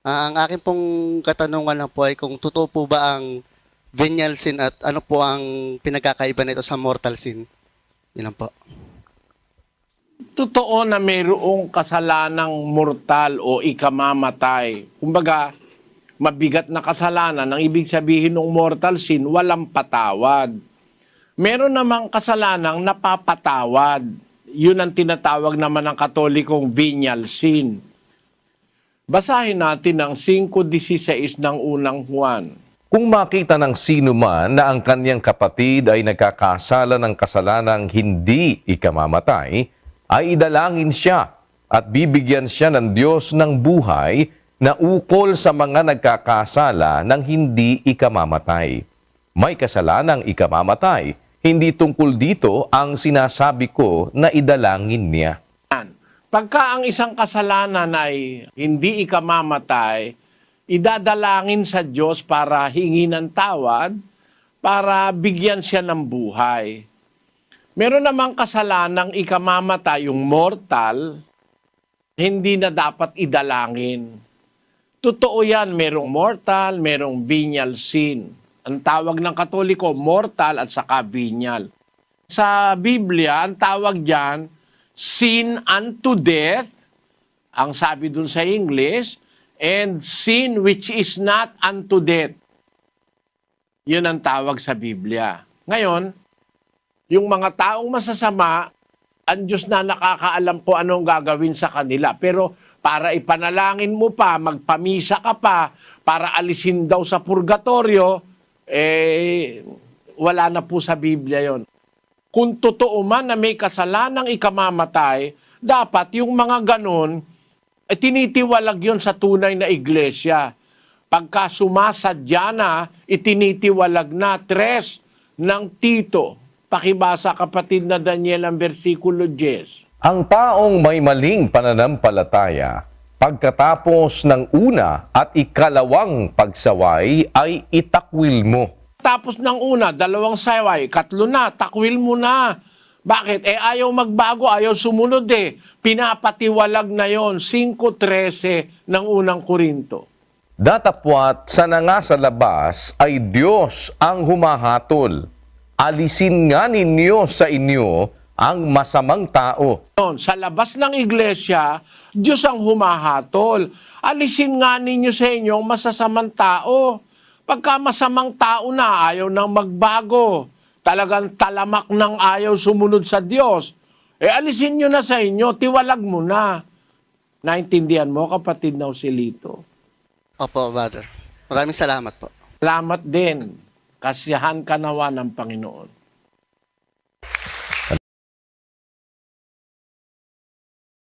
Ang akin pong katanungan lang po ay kung totoo po ba ang venial sin at ano po ang pinagkakaiba nito sa mortal sin? Yun lang po. Totoo na mayroong kasalanang mortal o ikamamatay. Kumbaga, mabigat na kasalanan, ang ibig sabihin ng mortal sin, walang patawad. Meron namang kasalanang napapatawad. Yun ang tinatawag naman ng Katolikong venial sin. Basahin natin ang 5:16 ng unang Juan. Kung makita ng sino man na ang kanyang kapatid ay nagkakasala ng kasalanang hindi ikamamatay, ay idalangin siya at bibigyan siya ng Diyos ng buhay na ukol sa mga nagkakasala ng hindi ikamamatay. May kasalanang ikamamatay, hindi tungkol dito ang sinasabi ko na idalangin niya. Pagka ang isang kasalanan ay hindi ikamamatay, idadalangin sa Diyos para hingi ng tawad, para bigyan siya ng buhay. Meron namang kasalanang ikamamatay, yung mortal, hindi na dapat idalangin. Totoo yan, merong mortal, merong venial sin. Ang tawag ng Katoliko, mortal at saka venial. Sa Biblia, ang tawag diyan, sin unto death, ang sabi dun sa English, and sin which is not unto death. Yun ang tawag sa Biblia. Ngayon, yung mga taong masasama, ang Diyos na nakakaalam ko anong gagawin sa kanila. Pero para ipanalangin mo pa, magpamisa ka pa, para alisin daw sa purgatorio, wala na po sa Biblia yon. Kung totoo man na may kasalanang ikamamatay, dapat yung mga ganon, tinitiwalag yon sa tunay na iglesia. Pagka sumasadya na, itinitiwalag na 3 ng Tito. Pakibasa kapatid na Daniel ang versikulo 10. Ang taong may maling pananampalataya, pagkatapos ng una at ikalawang pagsaway ay itakwil mo. Tapos ng una, 2 saway, 3 na, takwil mo na. Bakit? Ayaw magbago, ayaw sumunod eh. Pinapatiwalag na yon, 5:13 ng unang Korinto. Datapwat sa nga sa labas ay Diyos ang humahatol. Alisin nga ninyo sa inyo ang masamang tao. Sa labas ng iglesia, Diyos ang humahatol. Alisin nga ninyo sa inyo ang masasamang tao. Pagka masamang tao na, ayaw nang magbago. Talagang talamak ng ayaw sumunod sa Diyos. Alisin nyo na sa inyo, tiwalag mo na. Naintindihan mo, kapatid na Joselito? Opo, Brother. Maraming salamat po. Salamat din. Kasiyahan ka nawa ng Panginoon.